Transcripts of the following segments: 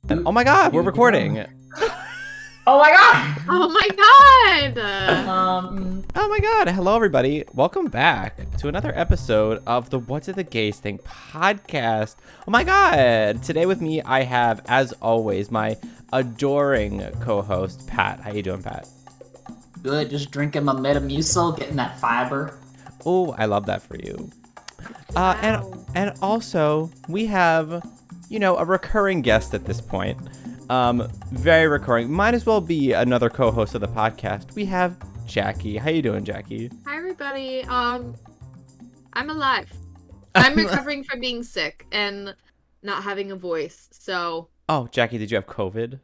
And, oh my god, we're recording. Oh my god! Oh my god! Oh my god, hello everybody. Welcome back to another episode of the What Do the Gays Think podcast. Oh my god! Today with me I have, as always, my adoring co-host, Pat. How you doing, Pat? Good, just drinking my Metamucil, getting that fiber. Oh, I love that for you. Wow. And also, we have, you know, a recurring guest at this point. Very recurring. Might as well be another co-host of the podcast. We have Jackie. How you doing, Jackie? Hi everybody. I'm alive. I'm recovering from being sick and not having a voice. So Oh, Jackie, did you have COVID?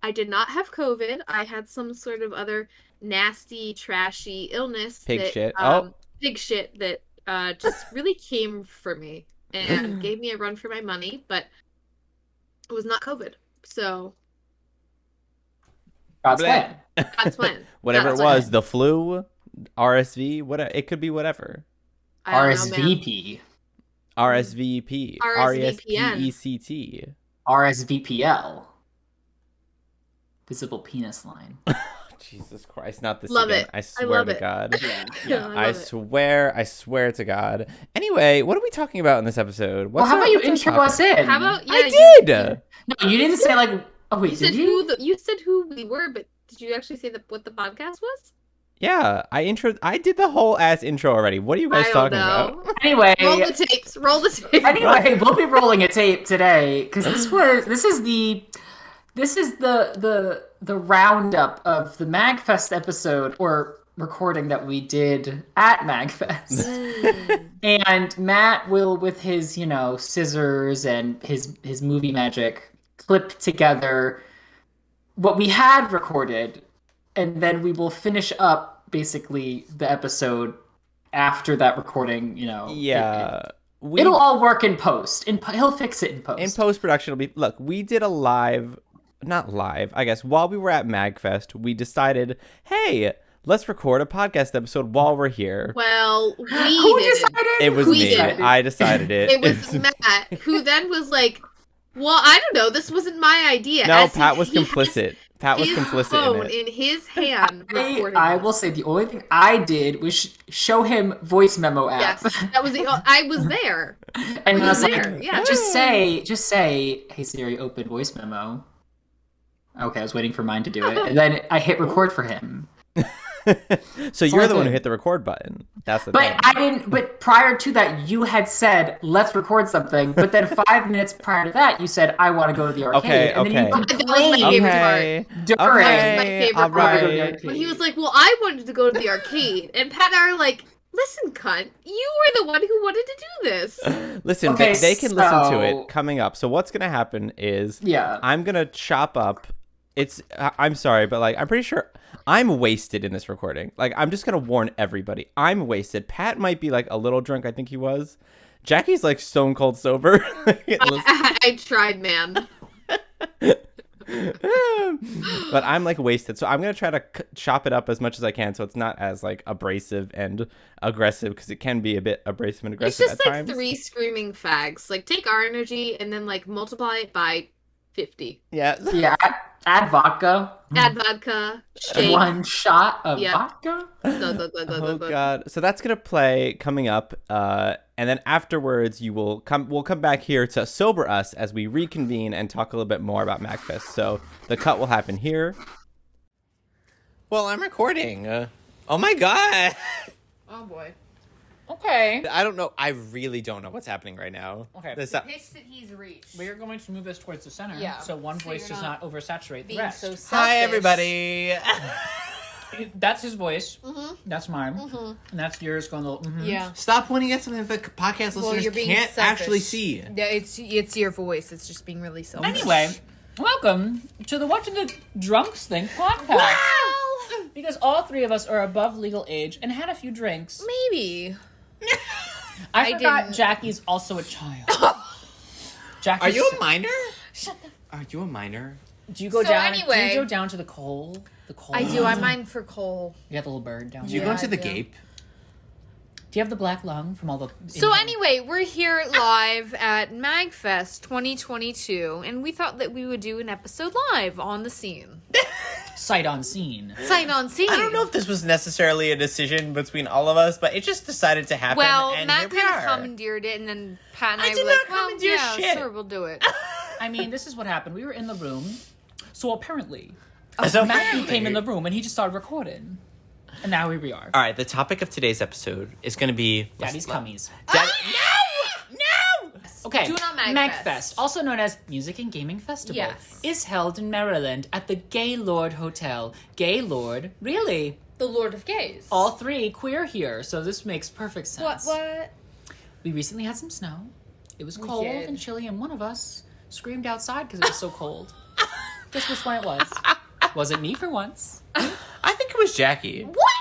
I did not have COVID. I had some sort of other nasty, trashy illness. Pig that, shit. Pig shit that just really came for me and gave me a run for my money, but it was not COVID. So God's plan. that's fine. Whatever That's it was, fine. the flu, RSV, whatever. It could be whatever. I don't know, man. RSVP. RSVP. RSVPN. RSVPECT. RSVPL. Visible penis line. Jesus Christ, not this Love again. it. I I swear love to it. God. Yeah. I love it. I swear to God. Anyway, what are we talking about in this episode? Well, how about you intro us in? How about I did! No, you didn't say like. Oh wait, You did said you? you said who we were, but did you actually say what the podcast was? Yeah, I did the whole ass intro already. What are you guys I talking don't know. about? Anyway. Roll the tapes. Roll the tapes. Anyway, we'll be rolling a tape today because this is the roundup of the MAGFest episode or recording that we did at MAGFest. And Matt will, with his, scissors and his movie magic, clip together what we had recorded, and then we will finish up basically the episode after that recording, Yeah. It'll all work in post. He'll fix it in post. In post-production, it'll be... Look, we did a live... Not live, I guess. While we were at MAGFest, we decided, hey, let's record a podcast episode while we're here. Well, Who did. decided? It was We me. did. I decided it. It was Matt, who then was like, well, I don't know. This wasn't my idea. No, As Pat was he has complicit. Pat was his complicit phone in it. in his hand recording. I will say the only thing I did was show him voice memo app. Yes, that was I was there. And I was there, like, yeah. just say, hey Siri, open voice memo. Okay, I was waiting for mine to do it. And then I hit record for him. So you're all the I one who did. hit the record button. That's the thing. But I didn't. But prior to that, you had said, "Let's record something." But then 5 minutes prior to that, you said, "I want to go to the arcade." Okay, And then you okay. That was my favorite Okay. during. That was my Okay. favorite All part. right. When he was like, well, I wanted to go to the arcade. And Pat and I are like, listen, cunt, you were the one who wanted to do this. Listen, Okay, they can listen to so- it coming up. So what's gonna happen is Yeah. I'm gonna chop up. I'm sorry, but like I'm pretty sure I'm wasted in this recording. Like I'm just gonna warn everybody. I'm wasted. Pat might be like a little drunk. I think he was. Jackie's like stone cold sober. I tried, man. But I'm like wasted, so I'm gonna try to chop it up as much as I can, so it's not as like abrasive and aggressive, because it can be a bit abrasive and It's aggressive just at like times. 3 screaming fags. Like, take our energy and then, like, multiply it by 50. Yeah. Yeah. Add vodka. Add vodka, shake. 1 shot of Yeah. vodka. Oh god. So that's gonna play coming up, and then afterwards we'll come back here to sober us as we reconvene and talk a little bit more about MAGFest. So the cut will happen here. Well, I'm recording. Oh my god. Oh, boy. Okay. I don't know. I really don't know what's happening right now. Okay. This, Pitch that he's reached. We are going to move this towards the center, Yeah. so one So voice you're does not not oversaturate the being rest. so selfish. hi everybody. That's his voice. Mm-hmm. That's mine. And that's yours going the. Yeah. Stop pointing at something that the podcast Well, listeners you're being can't selfish. actually see. Yeah, it's your voice. It's just being really selfish. Anyway, welcome to the What Do the Drunks Think podcast. Because all 3 of us are above legal age and had a few drinks. Maybe. I forgot didn't. Jackie's also a child. Jackie's, Are you a minor? Shut the. Are you a minor? Do you go So down? Do anyway- you go down to the coal? The coal. I do. I mine for coal. You got the little bird down Do you there. go into the yeah. Gape? Do you have the black lung from all the... So anyway, we're here live at MAGFest 2022, and we thought that we would do an episode live on the scene. Sight on scene. Sight on scene. I don't know if this was necessarily a decision between all of us, but it just decided to happen. Well, and Matt here we kind of are. commandeered it, and then Pat and I did were like, not well, commandeer yeah, shit. sure, we'll do it. I mean, this is what happened. We were in the room. So apparently, So Matthew came in the room and he just started recording. And now here we are. All right, the topic of today's episode is going to be... Daddy's cummies. No! Okay, Do it on MAGFest. MAGFest, also known as Music and Gaming Festival, Yes. is held in Maryland at the Gaylord Hotel. Gaylord? Really? The Lord of Gays. All three queer here, so this makes perfect sense. What? We recently had some snow. It was cold did. and chilly, and one of us screamed outside because it was so cold. Guess which one it was? Wasn't me for once. I think it was Jackie. What?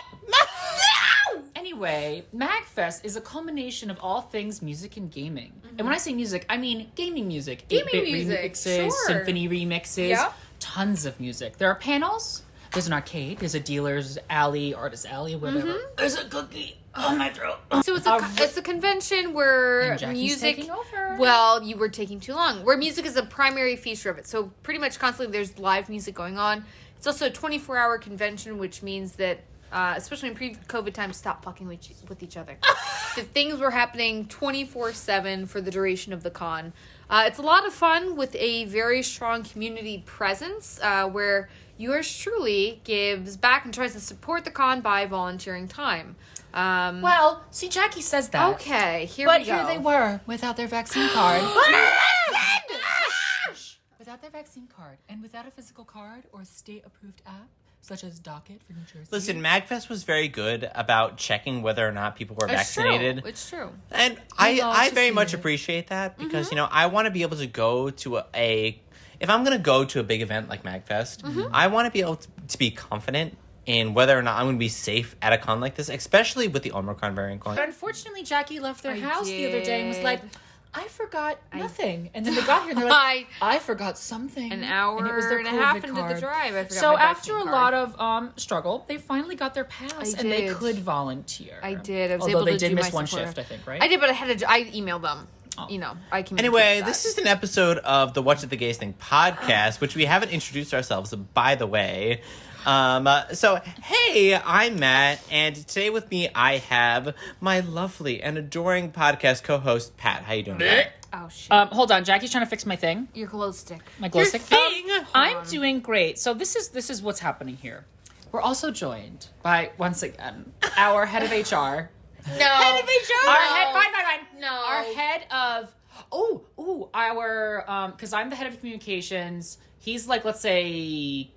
Anyway, MAGFest is a culmination of all things music and gaming. And when I say music, I mean gaming music. Gaming 8-bit music, remixes, sure. symphony remixes, Yeah. tons of music. There are panels. There's an arcade. There's a dealer's alley, artist alley, whatever. There's a cookie on my throat. So it's a convention where And Jackie's music. taking over. Well, you were taking too long. Where music is a primary feature of it. So pretty much constantly there's live music going on. It's also a 24-hour convention, which means that, especially in pre-COVID times, stop fucking with each other. The things were happening 24/7 for the duration of the con. It's a lot of fun with a very strong community presence where yours truly gives back and tries to support the con by volunteering time. Well, see, Jackie says that. Okay, here But we go. here they were, without their vaccine card. Without their vaccine card, and without a physical card or a state-approved app, such as Docket for New Jersey. Listen, MAGFest was very good about checking whether or not people were vaccinated. It's true. And love I to very see much it. appreciate that because, you know, I want to be able to go to if I'm going to go to a big event like MAGFest, I want to be able to be confident in whether or not I'm going to be safe at a con like this, especially with the Omicron variant going. But unfortunately, Jackie left their I house the other day and was like, did. I forgot nothing. And then they got here and they're like, I forgot something. An hour and it was their and a half COVID into card. the drive, I forgot So my after vaccine a card. lot of struggle, they finally got their pass I and they did. could volunteer. I did. I was Although able they to did do miss my one support. shift, I think, right? I did, but I emailed them. Oh. You know, I communicated Anyway, that. this is an episode of the Watch It the Gays Thing podcast, which we haven't introduced ourselves, by the way. So, hey, I'm Matt, and today with me I have my lovely and adoring podcast co-host, Pat. How you doing, Pat? Oh shit. Hold on, Jackie's trying to fix my thing. Your glow stick. My glow Your stick thing. I'm doing great. So this is what's happening here. We're also joined by, once again, our head of HR. No. Head of HR. Our head, fine. No. Our head of, because I'm the head of communications. He's like, let's say,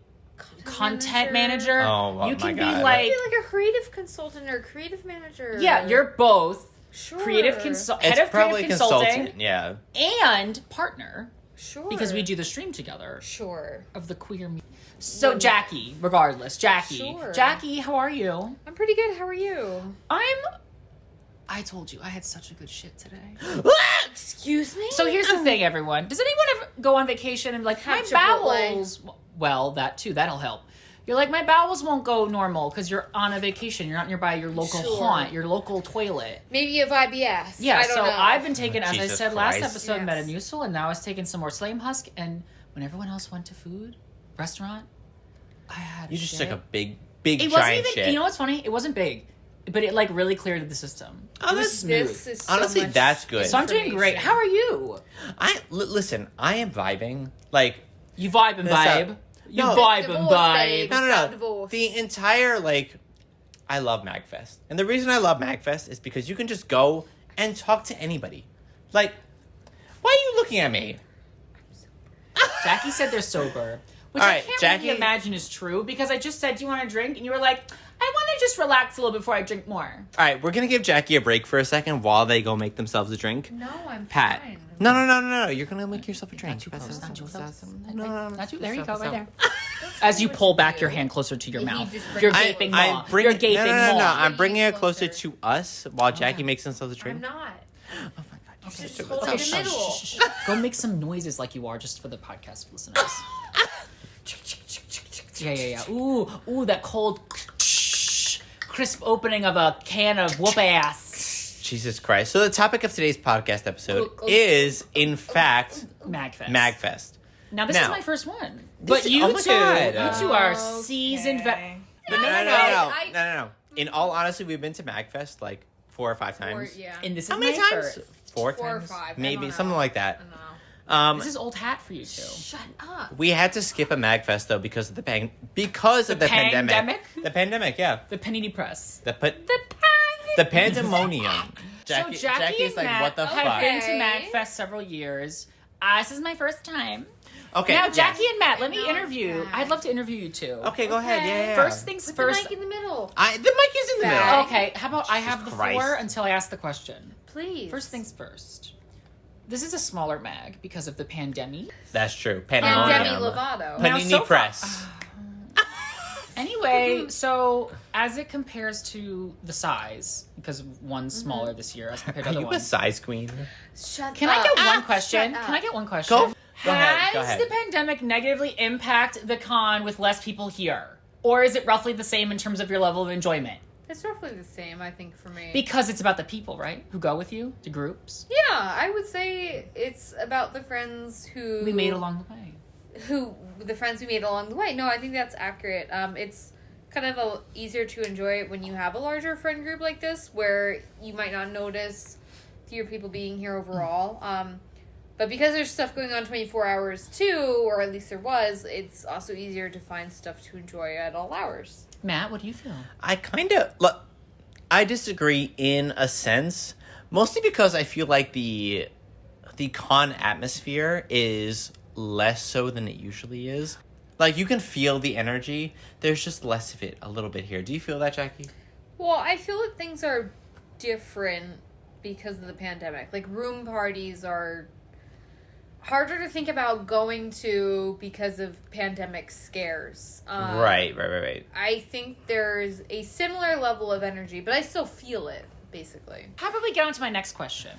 content manager. Oh, you my can be God. like, Maybe like a creative consultant or a creative manager. yeah, you're both sure. creative head It's of probably creative consulting consultant, yeah. and partner Sure. because we do the stream together Sure. of the queer. So Jackie, regardless, Jackie, Sure. Jackie, how are you? I'm pretty good. How are you? I told you I had such a good shit today. Excuse me? So here's the thing, everyone. Does anyone ever go on vacation and be like, my Have Chipotle. bowels? Well, that too. That'll help. You're like, my bowels won't go normal because you're on a vacation. You're not nearby your local Sure. haunt, your local toilet. Maybe you have IBS. Yeah, I don't so know. I've been taking, as I Jesus said last Christ. episode, Yes. Metamucil, and now I was taking some more Slam Husk. And when everyone else went to food, restaurant, I had You just shit. took a big, It wasn't giant even, shit. you know what's funny? It wasn't big, but it like really cleared the system. Oh, It was this- smooth. This is so Honestly, much that's good. So I'm doing great. information. How are you? Listen, I am vibing. Like, You vibe and This, vibe. You no. vibe and Divorce, babe. vibe. no. Divorce. The entire, I love MAGFest. And the reason I love MAGFest is because you can just go and talk to anybody. Like, why are you looking at me? Jackie said they're sober, which All I right, can't Jackie- really imagine is true because I just said, do you want to drink? And you were like, I want to just relax a little before I drink more. All right, we're going to give Jackie a break for a second while they go make themselves a drink. No, I'm Pat. fine. No. You're going to make yourself a drink. Not too close, not too close. No. Not too, there you go, right there. As you pull back your hand closer to your He mouth. just You're brings- gaping maw. I'm bringing, You're gaping no. maw. I'm bringing it closer Closer. to us while Jackie makes themselves a drink. I'm not. Oh my god, you're Okay, such a- hold oh, it in shh, the middle. shh, shh, shh. Go make some noises like you are just for the podcast listeners. Yeah. Ooh, that cold, crisp opening of a can of whoop ass. Jesus Christ. So the topic of today's podcast episode is, in fact, MAGFest. Now, this is my first one. But This- you oh my two, God. you two are seasoned No. In all honesty, we've been to MAGFest like 4 or 5 times. And this is How many my times? first. 4 4 or times? 5. I Maybe, don't something know. like that. I don't know. This is old hat for you two. Shut up. We had to skip a MAGFest though because of the pandemic. The pandemic, yeah. The Panini Press. The pandemonium. Jackie Jackie's and like, Matt what the have fuck? been to MAGFest several years. This is my first time. Okay. Now, yes. Jackie and Matt, let me No, interview. Matt. I'd love to interview you two. Okay, go ahead. Yeah. First things Put first. the mic in the middle. The mic is in the Bag. middle. Okay, how about I have the Christ. floor until I ask the question? Please. First things first. This is a smaller mag because of the pandemic. That's true. And Pandemonium. Demi Lovato. Now, Panini so far- Press. Anyway, so as it compares to the size, because one's smaller this year as compared to Are the you other a one. size queen? Shut Can up. I get one question? shut up. Can I get one question? Go ahead. Has the pandemic negatively impact the con with less people here? Or is it roughly the same in terms of your level of enjoyment? It's roughly the same, I think, for me. Because it's about the people, right? Who go with you, the groups Yeah, I would say it's about the friends who we made along the way. the friends we made along the way. No, I think that's accurate. It's kind of easier to enjoy it when you have a larger friend group like this, where you might not notice fewer people being here overall. But because there's stuff going on 24 hours too, or at least there was, it's also easier to find stuff to enjoy at all hours. Matt, what do you feel? I disagree in a sense, mostly because I feel like the con atmosphere is less so than it usually is. Like, you can feel the energy. There's just less of it a little bit here. Do you feel that, Jackie? Well, I feel that things are different because of the pandemic. Like, room parties are harder to think about going to because of pandemic scares. Right. I think there's a similar level of energy, but I still feel it, basically. How about we get on to my next question?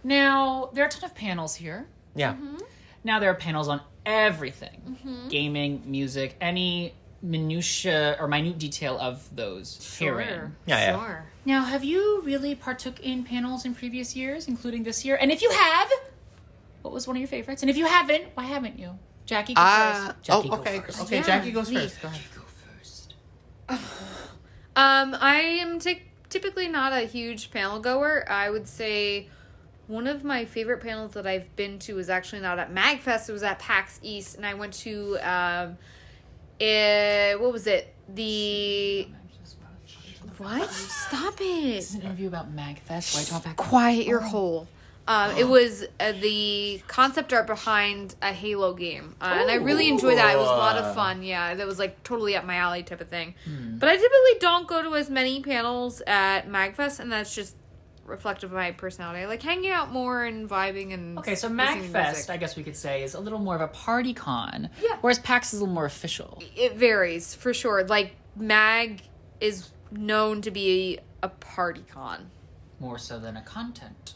Now, there are a ton of panels here. Yeah. Mm-hmm. Now there are panels on everything. Gaming, music, any minutia or minute detail of those herein. Yeah. Sure. Now, have you really partook in panels in previous years, including this year? And if you have, what was one of your favorites? And if you haven't, why haven't you? Jackie, go first. Jackie, go okay. first. Okay, Yeah, Jackie goes please. first. Go ahead. Go first. I am typically not a huge panel goer. I would say one of my favorite panels that I've been to was actually not at MAGFest. It was at PAX East, and I went to what was it? What? Stop This is it! an interview about MAGFest. Why talk back? Quiet your hole. It was the concept art behind a Halo game, and I really enjoyed that. It was a lot of fun. Yeah, that was like totally up my alley type of thing. But I typically don't go to as many panels at MAGFest, and that's just reflective of my personality. I like hanging out more and vibing and Okay, so listening to MAGFest, music. I guess we could say, is a little more of a party con. Yeah. Whereas PAX is a little more official. It varies for sure. Like MAG is known to be a party con. More so than a content.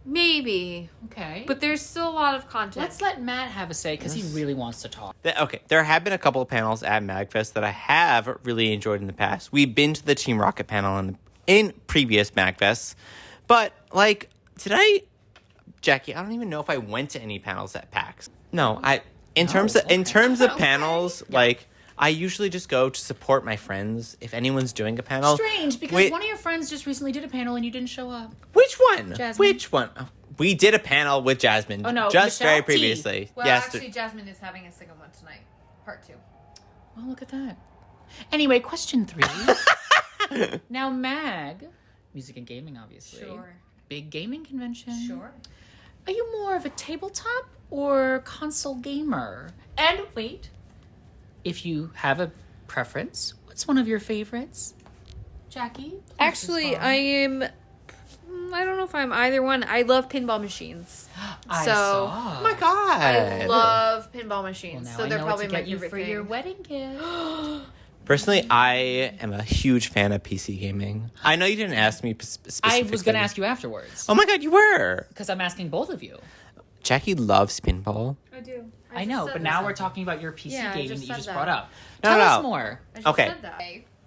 Maybe, Okay. but there's still a lot of content. let's let Matt have a say because he really wants to talk. Okay, there have been a couple of panels at MAGFest that I have really enjoyed in the past. We've been to the Team Rocket panel in previous MAGFests, but like Jackie, I don't even know if I went to any panels at PAX. No, in terms of panels, like I usually just go to support my friends if anyone's doing a panel. Strange, because one of your friends just recently did a panel and you didn't show up. Which one? Jasmine. Which one? Oh, we did a panel with Jasmine. Oh, no, just Michelle very T. previously. Well, yes. actually, Jasmine is having a second one tonight, part 2. Well, look at that. Anyway, question 3. Now, MAG, music and gaming, obviously. Sure. Big gaming convention. Sure. Are you more of a tabletop or console gamer? And wait, if you have a preference, what's one of your favorites? Jackie? please Actually, respond. I am. I don't know if I'm either one. I love pinball machines. I so- saw. Oh my god. I love pinball Well, machines. now so I they're know probably what to my get you favorite for thing. your wedding gift. Personally, I am a huge fan of PC gaming. I know you didn't ask me specifically. I was going to ask you afterwards. Oh my god, you were. Because I'm asking both of you. Jackie loves pinball. I do. I know, but now we're talking about your PC Yeah, I gaming just that you said just that. brought up. No, Tell no. us more. I just Okay. said that.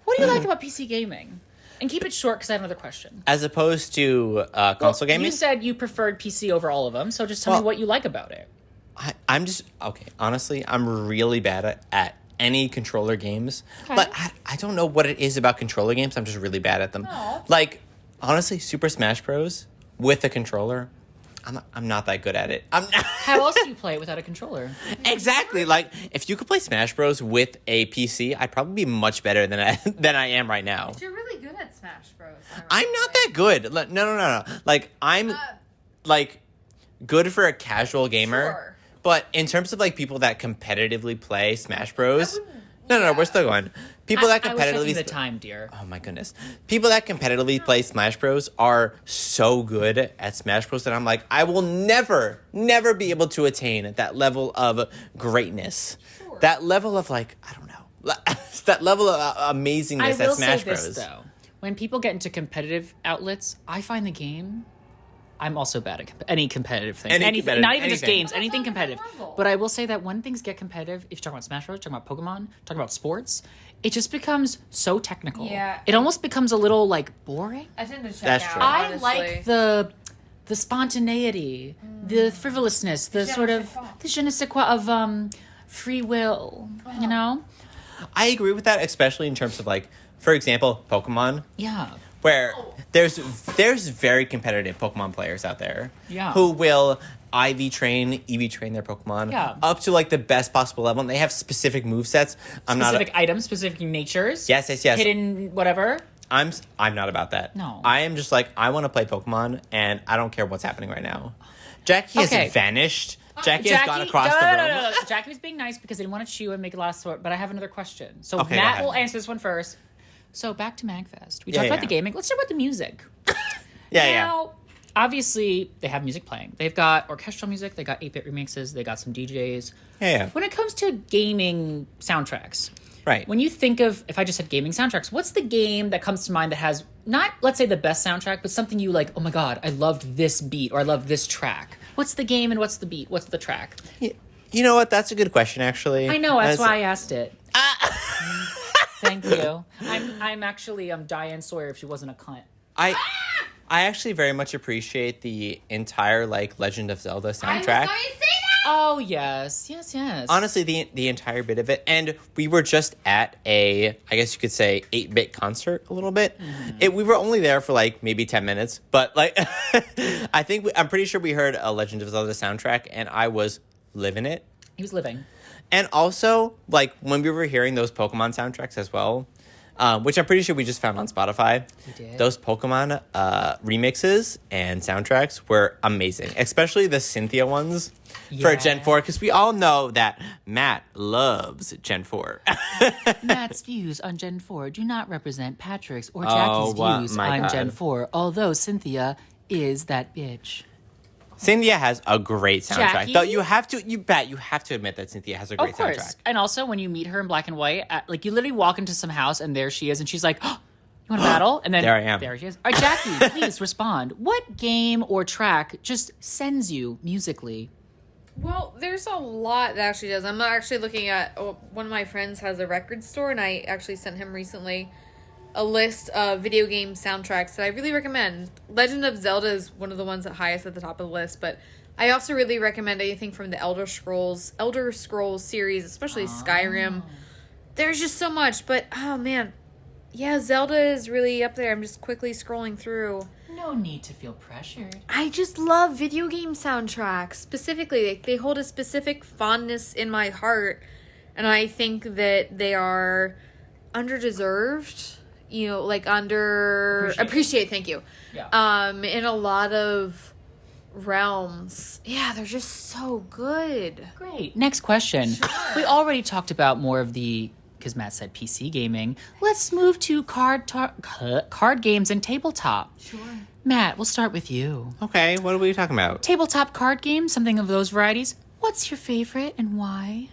What do you like about PC gaming? And keep it short because I have another question. As opposed to console gaming? You said you preferred PC over all of them, so just tell me what you like about it. I'm just... Okay, honestly, I'm really bad at any controller games. Okay. But I don't know what it is about controller games. I'm just really bad at them. Aw. Like, honestly, Super Smash Bros. With a controller... I'm not that good at it. How else do you play it without a controller? Exactly. Like, if you could play Smash Bros. With a PC, I'd probably be much better than I am right now. But you're really good at Smash Bros. I'm not that good. No. Like, I'm, like, good for a casual gamer. Sure. But in terms of, like, people that competitively play Smash Bros. No, we're still going. People that I was checking competitively... the time, dear. Oh, my goodness. People that competitively play Smash Bros. Are so good at Smash Bros. That I'm like, I will never be able to attain that level of greatness. Sure. That level of, like, I don't know. That level of amazingness at Smash Bros. I will say this, though. When people get into competitive outlets, I find the game... I'm also bad at any competitive thing. Not even just games, anything competitive. But I will say that when things get competitive, if you're talking about Smash Bros., talking about Pokemon, talking about sports, it just becomes so technical. Yeah. It almost becomes a little, like, boring. I tend to check That's out, true. I honestly. like the spontaneity, the frivolousness, the Je sort ne of... sais quoi. The je ne sais quoi of free will, you know? I agree with that, especially in terms of, like, for example, Pokemon, Yeah. where there's very competitive Pokemon players out there Yeah. who will IV train, EV train their Pokemon up to, like, the best possible level, and they have specific movesets. Specific items, specific natures. Yes. Hidden whatever. I'm not about that. No. I am just like, I want to play Pokemon, and I don't care what's happening right now. Jackie has vanished. Jackie has gone across the room. No. Jackie was being nice because I didn't want to chew and make a lot of sort. But I have another question. So Okay, go Matt ahead. will answer this one first. So back to MAGFest. We talked about the gaming. Let's talk about the music. Now, obviously, they have music playing. They've got orchestral music. They got 8-bit remixes. They got some DJs. Yeah. When it comes to gaming soundtracks, Right. when you think of, if I just said gaming soundtracks, what's the game that comes to mind that has not, let's say, the best soundtrack, but something you like, oh my god, I loved this beat or I love this track? What's the game and what's the beat? What's the track? You know what? That's a good question, actually. I know, that's why I asked it. Thank you. I'm actually Diane Sawyer if she wasn't a cunt. I actually very much appreciate the entire, like, Legend of Zelda I was soundtrack. going to say that! Oh, yes. Honestly, the entire bit of it. And we were just at a, I guess you could say, 8-bit concert a little bit. Mm-hmm. We were only there for, like, maybe 10 minutes. But, like, I'm pretty sure we heard a Legend of Zelda soundtrack, and I was living it. He was living. And also, like, when we were hearing those Pokemon soundtracks as well, which I'm pretty sure we just found on Spotify, We did. those Pokemon remixes and soundtracks were amazing, especially the Cynthia ones for Gen 4, because we all know that Matt loves Gen 4. Matt's views on Gen 4 do not represent Patrick's or Oh, Jackie's views my on God. Gen 4, although Cynthia is that bitch. Cynthia has a great soundtrack. Jackie? Though you have to admit that Cynthia has a great Of course. soundtrack. And also, when you meet her in black and white, like, you literally walk into some house and there she is, and she's like, oh, you want to battle? And then There I am. There she is. All right, Jackie, please respond. What game or track just sends you musically? Well, there's a lot that actually does. I'm actually looking at, one of my friends has a record store, and I actually sent him recently a list of video game soundtracks that I really recommend. Legend of Zelda is one of the ones that highest at the top of the list, but I also really recommend anything from the Elder Scrolls series, especially Skyrim. There's just so much, but oh man. Yeah, Zelda is really up there. I'm just quickly scrolling through. No need to feel pressured. I just love video game soundtracks. Specifically, they hold a specific fondness in my heart, and I think that they are underdeserved. You know, like appreciate. Thank you. Yeah. In a lot of realms. Yeah, they're just so good. Great. Next question. We already talked about more of the, because Matt said PC gaming. Let's move to card games and tabletop. Sure. Matt, we'll start with you. Okay, what are we talking about? Tabletop card games, something of those varieties. What's your favorite and why?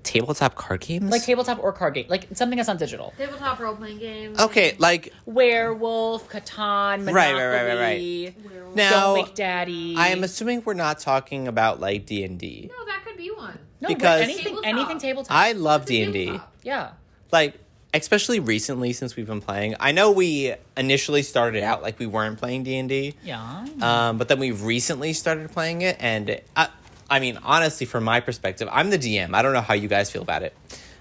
Tabletop card games? Like tabletop or card game, like something that's not digital. Tabletop role-playing games. Okay, like... Werewolf, Catan, Monopoly. Right. Now, Don't Wake Daddy. I am assuming we're not talking about, like, D&D. No, that could be one. No, because- anything tabletop. I love It's a D&D. tabletop. Yeah. Like, especially recently since we've been playing. I know we initially started out like we weren't playing D&D. Yeah. But then we recently started playing it, and I mean, honestly, from my perspective, I'm the DM. I don't know how you guys feel about it.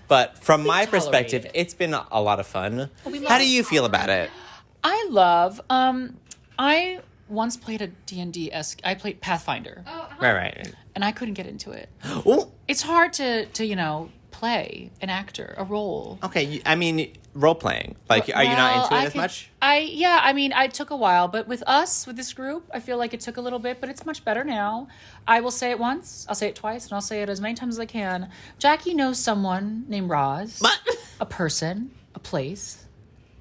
But from my perspective, it's been a lot of fun. How do you feel about it? I love, I once played a D&D-esque, I played Pathfinder. Right. And I couldn't get into it. Ooh. It's hard to play an actor, a role. Okay, I mean, role-playing. Like, are you not into it as much? I took a while, but with this group, I feel like it took a little bit, but it's much better now. I will say it once, I'll say it twice, and I'll say it as many times as I can. Jackie knows someone named Roz. What? A person, a place,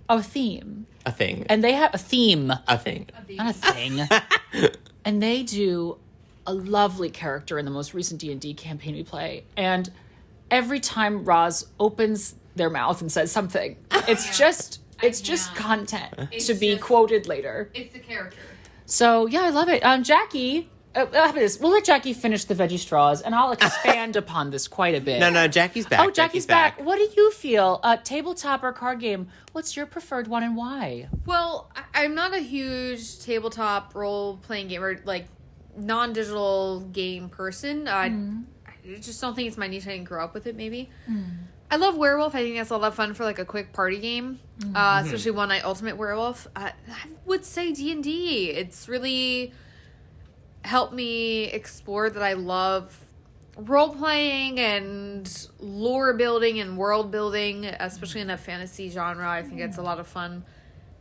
a theme. A thing. And they have a theme. A thing. Not a thing. And they do a lovely character in the most recent D&D campaign we play. And every time Roz opens their mouth and says something, it's just content to be quoted later. It's the character. So yeah, I love it. Jackie, how about this? We'll let Jackie finish the veggie straws, and I'll expand upon this quite a bit. No, Jackie's back. Oh, Jackie's back. What do you feel? Tabletop or card game? What's your preferred one and why? Well, I'm not a huge tabletop role-playing gamer, like non-digital game person. I just don't think it's my niche. I didn't grow up with it, maybe. I love Werewolf. I think that's a lot of fun for like a quick party game, especially One Night Ultimate Werewolf. I would say D&D. It's really helped me explore that I love role-playing and lore building and world building, especially in a fantasy genre. I think it's a lot of fun.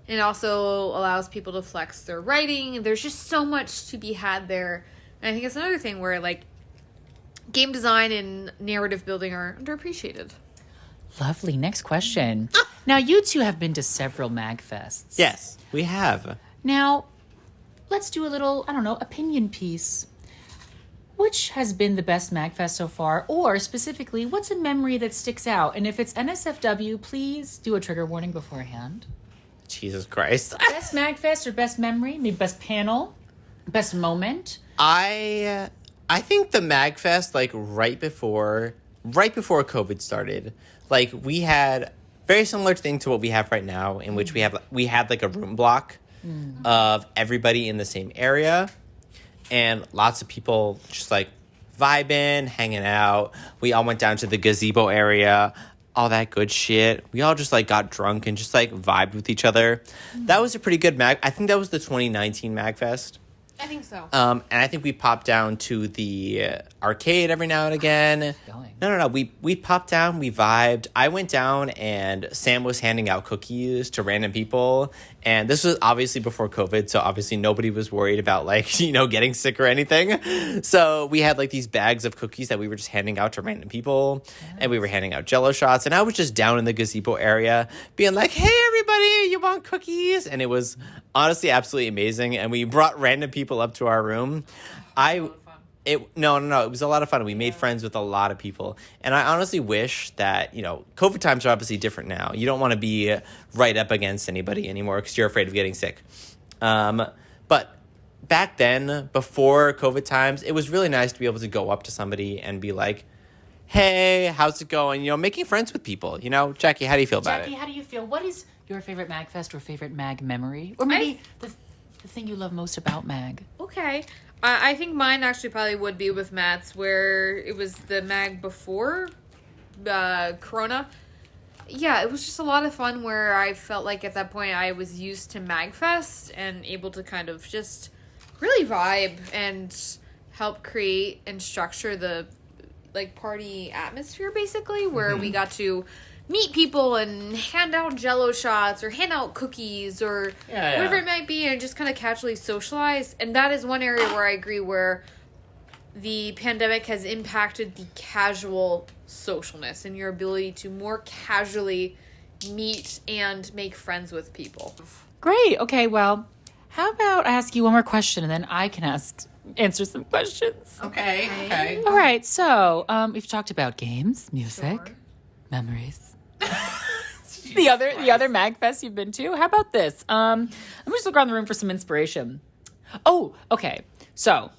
It also allows people to flex their writing. There's just so much to be had there. And I think it's another thing where like game design and narrative building are underappreciated. Lovely. Next question. Now, you two have been to several MAGFests. Yes, we have. Now, let's do a little, opinion piece. Which has been the best MAGFest so far? Or, specifically, what's a memory that sticks out? And if it's NSFW, please do a trigger warning beforehand. Jesus Christ. Best MAGFest or best memory? Maybe best panel? Best moment? I think the MAGFest, like, right before COVID started, like, we had very similar thing to what we have right now, in which we had like a room block of everybody in the same area, and lots of people just like vibing, hanging out. We all went down to the gazebo area, all that good shit. We all just like got drunk and just like vibed with each other. That was a pretty good I think that was the 2019 MAGFest. I think so. And I think we popped down to the arcade every now and again. No. We popped down, we vibed. I went down and Sam was handing out cookies to random people. And this was obviously before COVID, so obviously nobody was worried about like, getting sick or anything. So we had like these bags of cookies that we were just handing out to random people. Yes. And we were handing out Jell-O shots. And I was just down in the gazebo area being like, hey, everybody, you want cookies? And it was honestly absolutely amazing. And we brought random people up to our room. It was a lot of fun. We made friends with a lot of people. And I honestly wish that, COVID times are obviously different now. You don't want to be right up against anybody anymore because you're afraid of getting sick. But back then, before COVID times, it was really nice to be able to go up to somebody and be like, hey, how's it going? Making friends with people. Jackie, how do you feel about it? Jackie, how do you feel? What is your favorite MAGFest or favorite MAG memory? Or maybe the thing you love most about MAG? Okay. I think mine actually probably would be with Matt's, where it was the MAG before Corona. Yeah, it was just a lot of fun where I felt like at that point I was used to MAGFest and able to kind of just really vibe and help create and structure the like party atmosphere basically, where we got to meet people and hand out Jell-O shots or hand out cookies or whatever it might be, and just kind of casually socialize. And that is one area where I agree, where the pandemic has impacted the casual socialness and your ability to more casually meet and make friends with people. Great. Okay, well, how about I ask you one more question and then I can answer some questions. Okay. All right, so we've talked about games, music, memories. The other MAGFest you've been to. How about this? I'm just look around the room for some inspiration. Oh, okay. So,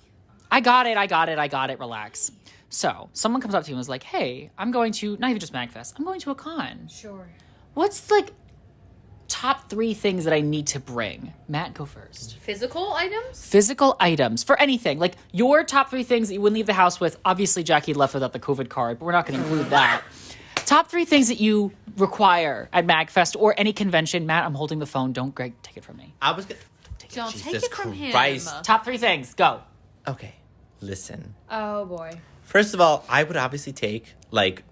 I got it. Relax. So, someone comes up to you and was like, "Hey, I'm going to not even just MAGFest. I'm going to a con. Sure. What's like top 3 things that I need to bring? Matt, go first. Physical items? Physical items for anything. Like your top 3 things that you wouldn't leave the house with. Obviously, Jackie left without the COVID card, but we're not going to include that. Top 3 things that you require at MAGFest or any convention. Matt, I'm holding the phone. Don't, Greg, take it from me. I was gonna... Don't Jesus take it from Christ. him. Top 3 things. Go. Okay, listen. Oh, boy. First of all, I would obviously take, like,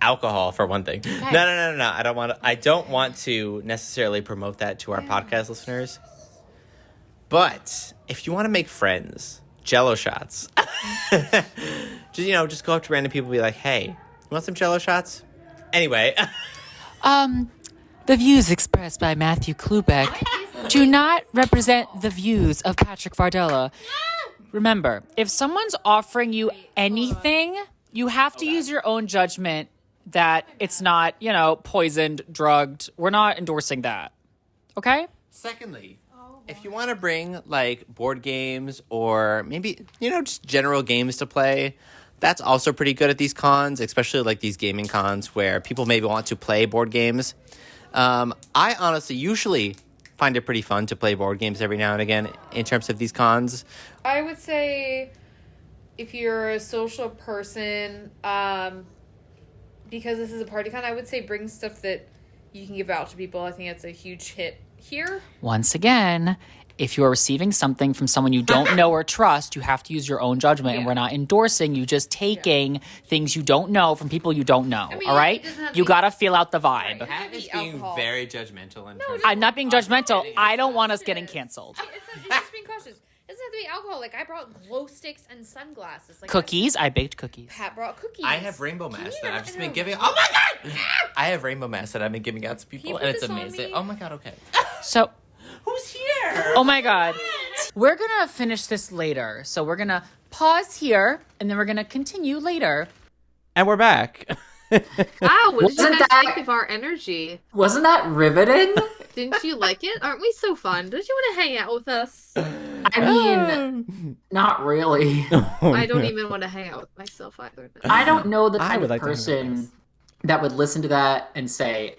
alcohol for one thing. Okay. No. I don't want to necessarily promote that to our podcast listeners. But if you want to make friends, Jello shots. just go up to random people and be like, hey, you want some Jello shots? Anyway. The views expressed by Matthew Klubeck do not represent the views of Patrick Vardella. Remember, if someone's offering you anything, you have to use your own judgment that it's not, poisoned, drugged. We're not endorsing that. Okay? Secondly, if you want to bring, like, board games or maybe, just general games to play, that's also pretty good at these cons, especially, like, these gaming cons where people maybe want to play board games. I honestly usually find it pretty fun to play board games every now and again in terms of these cons. I would say if you're a social person, because this is a party con, I would say bring stuff that you can give out to people. I think that's a huge hit here. Once again, if you are receiving something from someone you don't know or trust, you have to use your own judgment, and we're not endorsing you just taking things you don't know from people you don't know, all right? You got to feel out the vibe. Pat is being very judgmental. I'm not being judgmental. I don't want us getting canceled. It's just being cautious. It doesn't have to be alcohol. Like, I brought glow sticks and sunglasses. Like, Cookies. I baked cookies. Pat brought cookies. I have rainbow masks that I've just been giving. Oh my god! I have rainbow masks that I've been giving out to people, and it's amazing. Oh my god! Okay. So, who's here? oh my god, we're gonna finish this later. So we're gonna pause here, and then we're gonna continue later. And we're back. Wow, what did you Wasn't guys that- think of our energy? Wasn't that riveting? Didn't you like it? Aren't we so fun? Don't you want to hang out with us? I mean, not really. I don't even want to hang out with myself either. I don't know the I type would of like to hang out with person that would listen to that and say,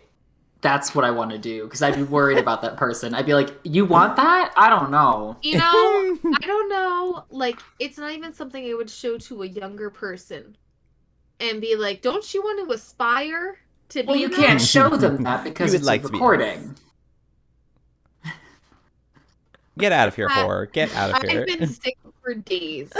that's what I want to do, because I'd be worried about that person. I'd be like, you want that? I don't know. You know, I don't know. Like, it's not even something I would show to a younger person and be like, don't you want to aspire to Well, be you that? can't show them that because You would it's like a to be recording. Get out of here, whore. Get out of here. I've been sick for days.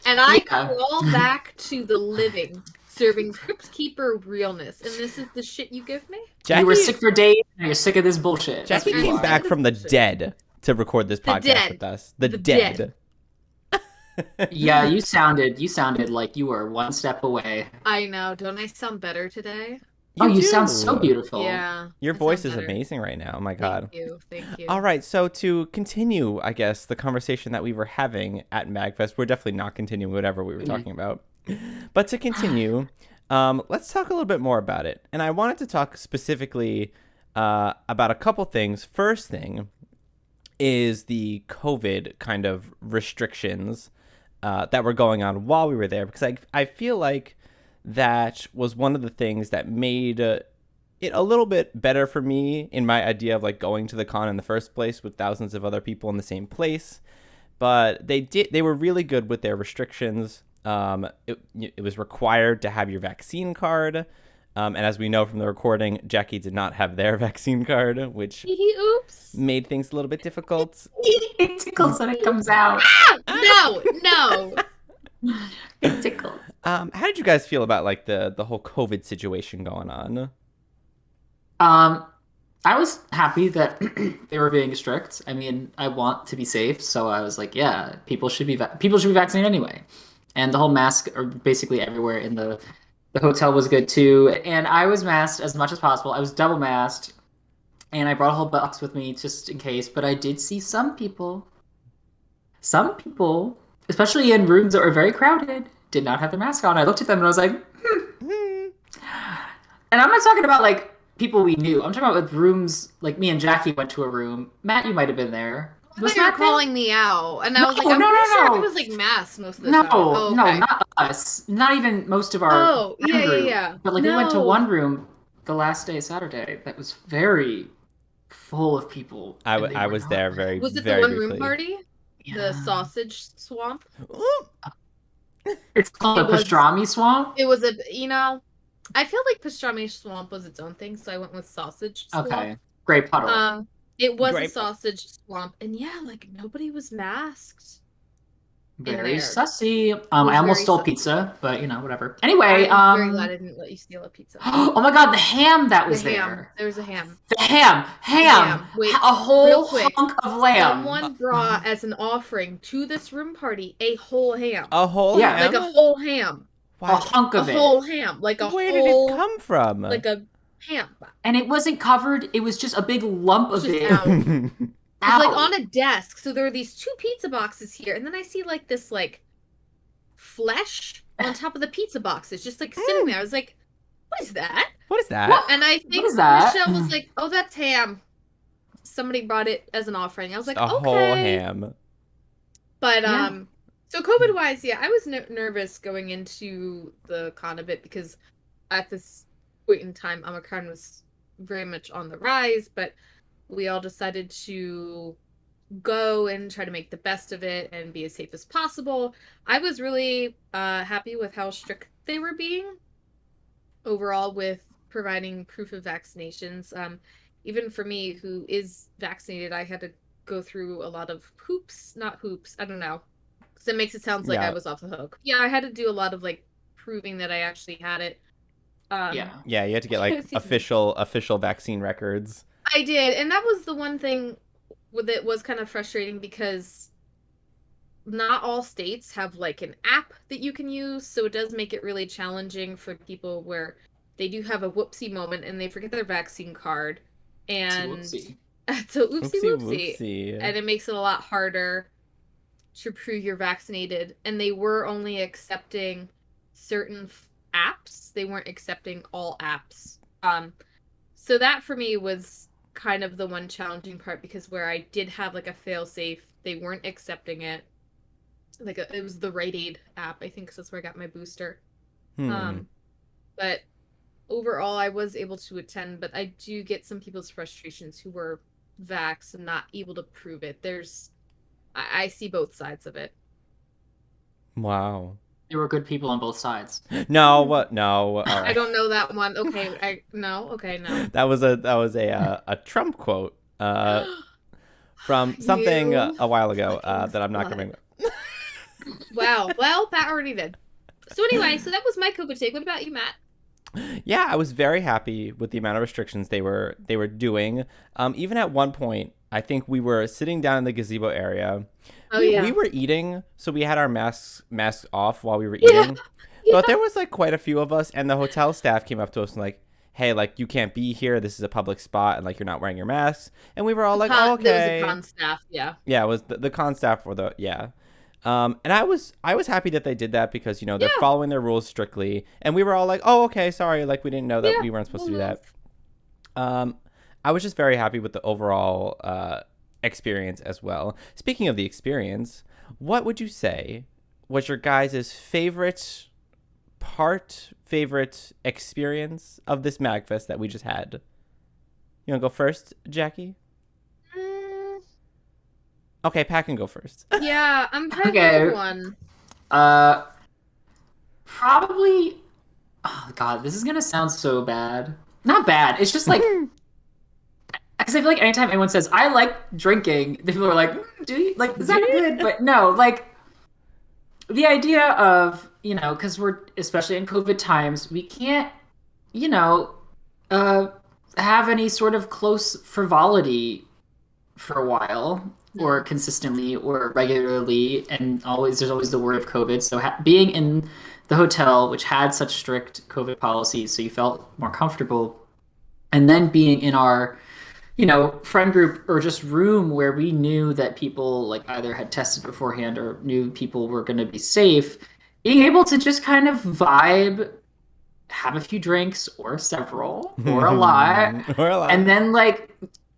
And I Yeah. crawl back to the living, serving Crypt Keeper realness. And this is the shit you give me? Jackie, You were sick for days, and you're sick of this bullshit. That's Jackie what you came are. back from the dead to record this podcast dead. with us. The The dead. dead. Yeah, you sounded like you were one step away. I know. Don't I sound better today? You do. sound so beautiful. Yeah. Your I voice sound is better. amazing right now. Oh my god. Thank you. Thank you. All right, so to continue, I guess, the conversation that we were having at MAGFest, we're definitely not continuing whatever we were talking about. But to continue, let's talk a little bit more about it. And I wanted to talk specifically about a couple things. First thing is the COVID kind of restrictions that were going on while we were there, because I feel like that was one of the things that made it a little bit better for me in my idea of like going to the con in the first place with thousands of other people in the same place. But they were really good with their restrictions. It was required to have your vaccine card. And as we know from the recording, Jackie did not have their vaccine card, which Oops. made things a little bit difficult. It tickles when it comes out. No. It tickles. How did you guys feel about like the whole COVID situation going on? I was happy that they were being strict. I mean, I want to be safe, so I was like, yeah, people should be vaccinated anyway. And the whole mask are basically everywhere in the hotel was good too. And I was masked as much as possible. I was double masked, and I brought a whole box with me just in case. But I did see some people, especially in rooms that were very crowded, did not have their mask on. I looked at them and I was like, And I'm not talking about like people we knew. I'm talking about with rooms, like me and Jackie went to a room. Matt, you might have been there. I thought you were Matt there? calling me out, and I was like, No, I'm no, pretty no, sure no. it was like mass most of the No, time. Oh, no, okay. not us. Not even most of our Oh, friend yeah, group. yeah. But like we went to No. one room the last day, Saturday, that was very full of people. I was there very, Was it very the one room briefly. party? Yeah. The sausage swamp? It's called a pastrami swamp? It was I feel like pastrami swamp was its own thing, so I went with sausage swamp. Okay. Great puddle. It was a sausage swamp, and yeah, like nobody was masked. Very sussy. I almost stole pizza, but whatever. Anyway, I'm very glad I didn't let you steal a pizza. Oh my god, the ham that was there. There was a ham. The ham. Wait, a whole hunk of lamb. Someone brought as an offering to this room party a whole ham. A whole ham? Like a whole ham. Wow. A hunk of it. A whole ham. Like a Where whole... did it come from? Like a ham. And it wasn't covered. It was just a big lump of it. It was like on a desk. So there were these 2 pizza boxes here. And then I see like this like flesh on top of the pizza boxes just like sitting there. I was like, what is that? What is that? And I think Michelle was like, oh, that's ham. Somebody brought it as an offering. I was like, a whole ham. But so COVID wise, yeah, I was nervous going into the con a bit because at this point in time, Omicron was very much on the rise, but we all decided to go and try to make the best of it and be as safe as possible. I was really happy with how strict they were being overall with providing proof of vaccinations. Even for me, who is vaccinated, I had to go through a lot of not hoops, I don't know, because it makes it sound like I was off the hook. Yeah, I had to do a lot of like proving that I actually had it. Yeah, you had to get like official vaccine records. I did, and that was the one thing that was kind of frustrating because not all states have like an app that you can use, so it does make it really challenging for people where they do have a whoopsie moment and they forget their vaccine card, and it's a whoopsie, and it makes it a lot harder to prove you're vaccinated. And they were only accepting certain apps; they weren't accepting all apps. So that for me was kind of the one challenging part because where I did have like a fail-safe, they weren't accepting it. Like it was the Rite Aid app, I think, 'cause that's where I got my booster. But overall, I was able to attend. But I do get some people's frustrations who were vaxxed and not able to prove it. I see both sides of it. Wow. There were good people on both sides. No, what? No. I don't know that one. Okay, no. That was a Trump quote from something a while ago that I'm not going to bring up. Wow. Well, Pat already did. So anyway, that was my COVID take. What about you, Matt? Yeah, I was very happy with the amount of restrictions they were doing. Even at one point, I think we were sitting down in the gazebo area. We were eating, so we had our masks off while we were eating. But there was like quite a few of us, and the hotel staff came up to us and like, hey, like you can't be here. This is a public spot, and like you're not wearing your masks. And we were all like, oh, okay. There was a con staff, yeah. Yeah, it was the con staff for the and I was happy that they did that because they're following their rules strictly, and we were all like, oh, okay, sorry, like we didn't know that we weren't supposed to do that. I was just very happy with the overall experience as well. Speaking of the experience, what would you say was your guys' favorite experience of this MAGFest that we just had? You want to go first, Jackie? Okay, Pat can go first. Yeah, I'm trying to pick one. Probably. Oh God, this is gonna sound so bad. Not bad. It's just like. Because I feel like anytime anyone says I like drinking, people are like, "Do you like? Is that good?" But no, like the idea of because we're especially in COVID times, we can't have any sort of close frivolity for a while, or consistently, or regularly, and there's always the worry of COVID. So being in the hotel, which had such strict COVID policies, so you felt more comfortable, and then being in our friend group or just room where we knew that people like either had tested beforehand or knew people were going to be safe, being able to just kind of vibe, have a few drinks or several or a lot, and then like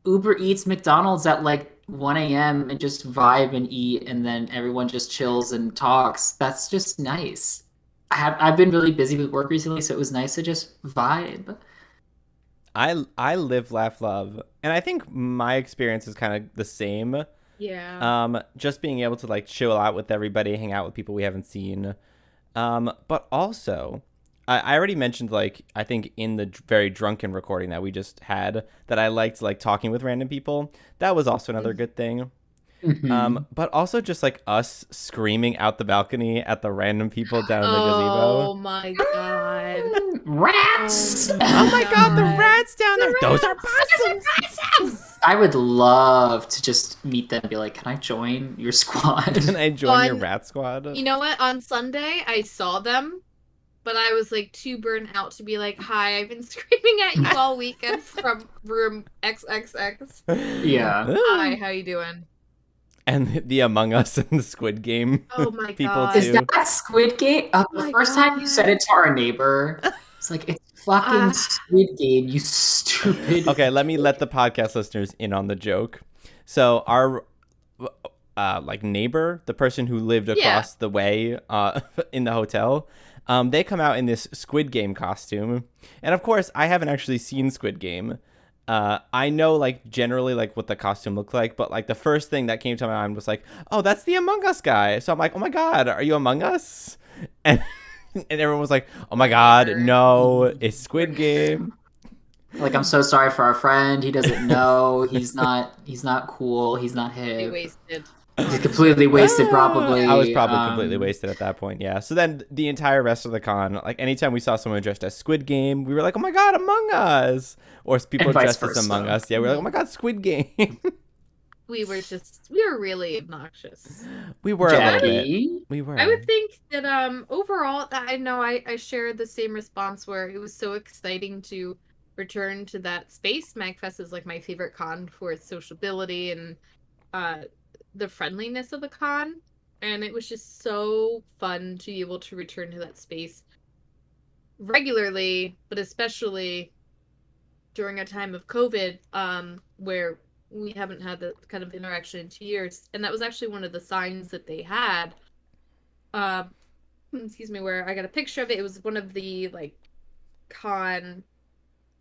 Uber Eats McDonald's at like 1 a.m. and just vibe and eat, and then everyone just chills and talks. That's just nice. I've been really busy with work recently, so it was nice to just vibe. I live, laugh, love, and I think my experience is kind of the same. Yeah. Just being able to like chill out with everybody, hang out with people we haven't seen. But also, I already mentioned, like, I think in the very drunken recording that we just had, that I liked like talking with random people. That was also another good thing. But also just like us screaming out the balcony at the random people down in the gazebo. Oh my god. Rats! Oh my god, the rats down there! Those are possums! I would love to just meet them and be like, can I join your squad? Can I join your rat squad? You know what? On Sunday, I saw them, but I was like too burnt out to be like, hi, I've been screaming at you all weekend from room XXX. Yeah. Hi, how you doing? And the Among Us and the Squid Game. Oh my people god. too. Is that Squid Game? The first time you said it to our neighbor, it's like, it's fucking Squid Game, you stupid. Okay, let the podcast listeners in on the joke. So our like neighbor, the person who lived across the way in the hotel, they come out in this Squid Game costume. And of course, I haven't actually seen Squid Game. I know like generally like what the costume looked like, but like the first thing that came to my mind was like, oh, that's the Among Us guy. So I'm like, oh my god, are you Among Us? And everyone was like, oh my god, no, it's Squid Game. Like, I'm so sorry for our friend. He doesn't know. He's not cool. He's not hip. Wasted. He's completely wasted, probably. I was probably completely wasted at that point, yeah. So then the entire rest of the con, like anytime we saw someone dressed as Squid Game, we were like, oh my god, Among Us! Or people dressed as Among Us, yeah, we were like, oh my god, Squid Game! We were really obnoxious. We were Jackie? a little bit. We were. I would think that overall, I know I shared the same response where it was so exciting to return to that space. MAGFest is like my favorite con for its sociability and the friendliness of the con, and it was just so fun to be able to return to that space regularly, but especially during a time of COVID, where we haven't had that kind of interaction in 2 years. And that was actually one of the signs that they had, excuse me, where I got a picture of it. It was one of the like con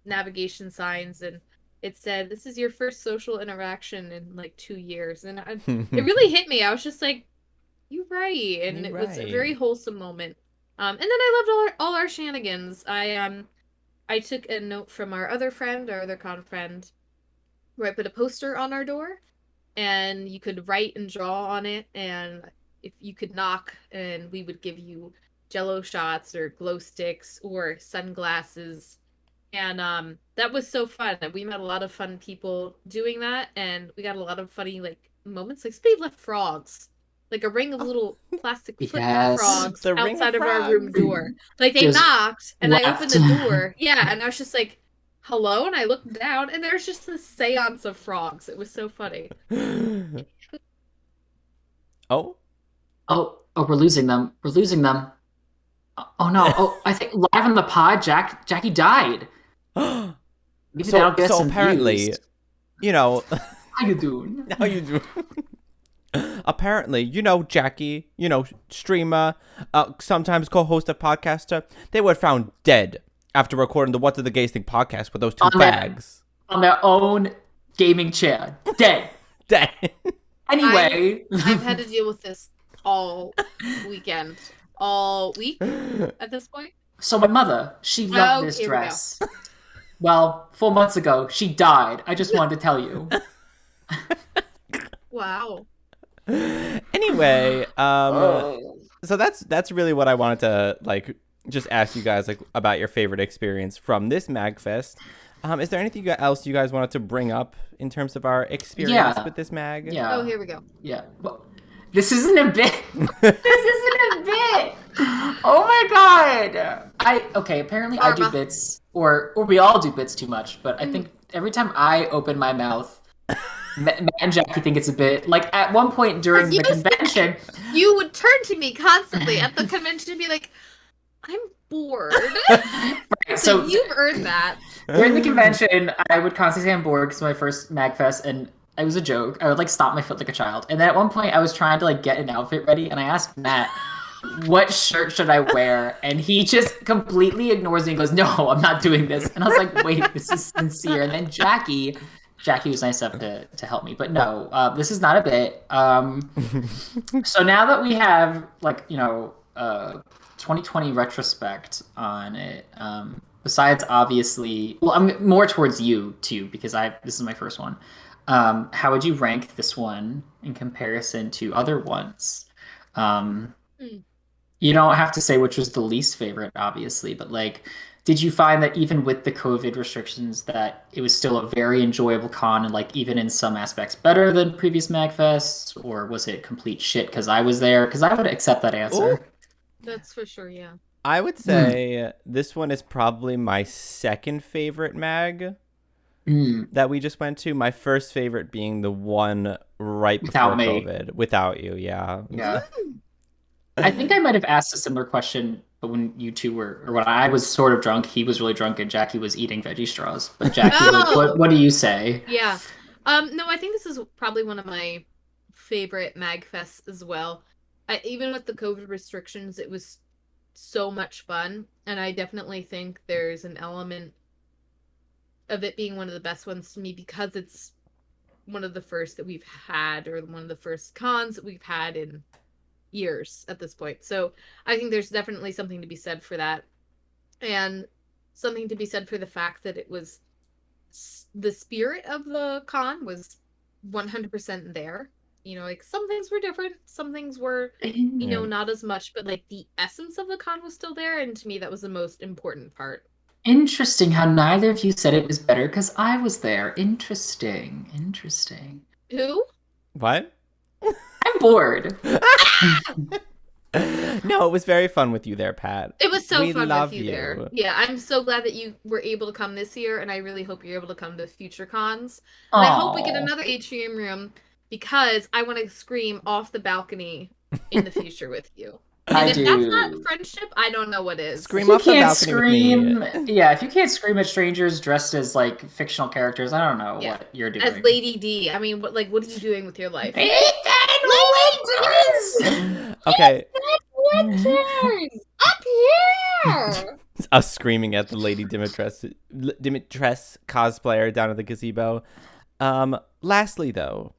navigation signs, and it said, this is your first social interaction in like 2 years. And it really hit me. I was just like, you're right. And it was a very wholesome moment. And then I loved all our shenanigans. I took a note from our other con friend, where I put a poster on our door, and you could write and draw on it, and if you could knock, and we would give you Jello shots or glow sticks or sunglasses. And that was so fun. We met a lot of fun people doing that, and we got a lot of funny like moments. Like somebody left frogs, like a ring of little plastic foot frogs outside of our room door. Like they knocked, and I opened the door. Yeah, and I was just like, hello, and I looked down, and there's just this seance of frogs. It was so funny. Oh, we're losing them. We're losing them. Oh no! Oh, I think live on the pod, Jackie died. Maybe that'll get some apparently, views. You know. How you doing? How you doing? Apparently, you know, Jackie, you know, streamer, sometimes co-host of podcaster, they were found dead after recording the What Do the Gays Think podcast with those two fags. On their own gaming chair. Dead. Dead. Anyway. I've had to deal with this all weekend. All week at this point. So my mother, she loved this dress. Well, 4 months ago, she died. I just wanted to tell you. Wow. Anyway, so that's really what I wanted to like just ask you guys like about your favorite experience from this MAGFest. Is there anything else you guys wanted to bring up in terms of our experience with this mag? Yeah. Oh, here we go. Yeah. Well, this isn't a bit. This isn't a bit. Oh my god. Apparently I do bits, or we all do bits too much, but I think every time I open my mouth, Matt and Jackie think it's a bit. Like at one point during the convention, you would turn to me constantly at the convention and be like, I'm bored. Right, so you've earned that. During the convention, I would constantly say I'm bored because my first MAGFest, and it was a joke. I would like stomp my foot like a child. And then at one point I was trying to like get an outfit ready, and I asked Matt, what shirt should I wear? And he just completely ignores me and goes, no, I'm not doing this. And I was like, wait, this is sincere. And then Jackie was nice enough to help me. But no, this is not a bit. So now that we have, 2020 retrospect on it, besides obviously, well, I'm more towards you too, because this is my first one. How would you rank this one in comparison to other ones? You don't have to say which was the least favorite, obviously, but did you find that even with the COVID restrictions that it was still a very enjoyable con and even in some aspects better than previous MAGFests, or was it complete shit because I was there? Because I would accept that answer. Ooh. That's for sure, yeah. I would say this one is probably my second favorite MAG that we just went to. My first favorite being the one right before COVID. Without you, yeah. Yeah. I think I might have asked a similar question, but when you two were, or when I was sort of drunk, he was really drunk and Jackie was eating veggie straws. But Jackie, what do you say? Yeah. No, I think this is probably one of my favorite MAGFests as well. Even with the COVID restrictions, it was so much fun. And I definitely think there's an element of it being one of the best ones to me because it's one of the first that we've had, or one of the first cons that we've had in years at this point. So I think there's definitely something to be said for that, and something to be said for the fact that it was the spirit of the con was 100% there. Some things were different, some things were not as much, but the essence of the con was still there, and to me that was the most important part. Interesting how neither of you said it was better because I was there. Interesting. Who? What? I'm bored. No, it was very fun with you there, Pat. It was so fun with you there. Yeah, I'm so glad that you were able to come this year, and I really hope you're able to come to future cons. And I hope we get another atrium room because I want to scream off the balcony in the future with you. And if that's not friendship, I don't know what is. Scream off the balcony with me. Yeah, if you can't scream at strangers dressed as fictional characters, I don't know what you're doing. As Lady D, I mean, what are you doing with your life? Okay. Winters! Up here! Us screaming at the Lady Dimitress cosplayer down at the gazebo. Lastly, though,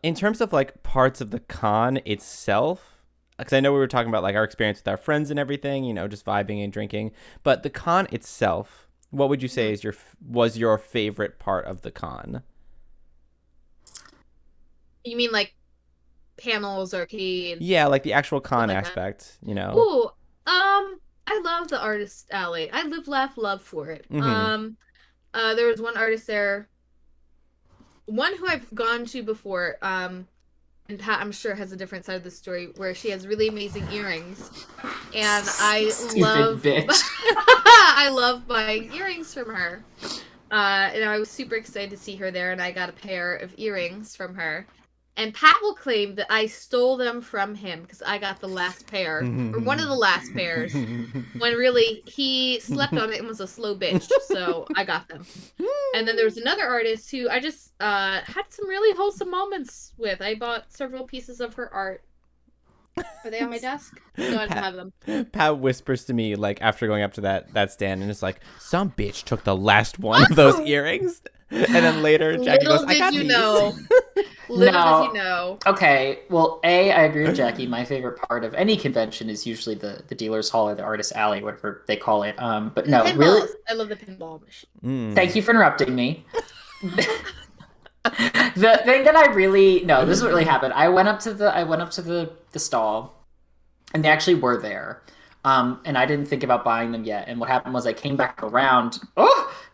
in terms of parts of the con itself, because I know we were talking about our experience with our friends and everything, just vibing and drinking, but the con itself, what would you say was your favorite part of the con? You mean panels, arcade? Yeah, the actual con aspect, Ooh, I love the artist alley. I live, laugh, love for it. Mm-hmm. There was one artist there, one who I've gone to before, and Pat, I'm sure, has a different side of the story, where she has really amazing earrings, and I love buying earrings from her. And I was super excited to see her there, and I got a pair of earrings from her. And Pat will claim that I stole them from him because I got the last pair, or one of the last pairs, when really he slept on it and was a slow bitch. So I got them. And then there was another artist who I just had some really wholesome moments with. I bought several pieces of her art. Are they on my desk? No, I don't have them. Pat whispers to me after going up to that stand, and it's some bitch took the last one of those earrings. And then later, Jackie goes, I got these. Little did you know. Okay, well, I agree with Jackie. My favorite part of any convention is usually the dealer's hall or the artist alley, whatever they call it. But no, pinballs. Really, I love the pinball machine. Thank you for interrupting me. The thing that this is what really happened. I went up to the stall, and they actually were there. And I didn't think about buying them yet. And what happened was I came back around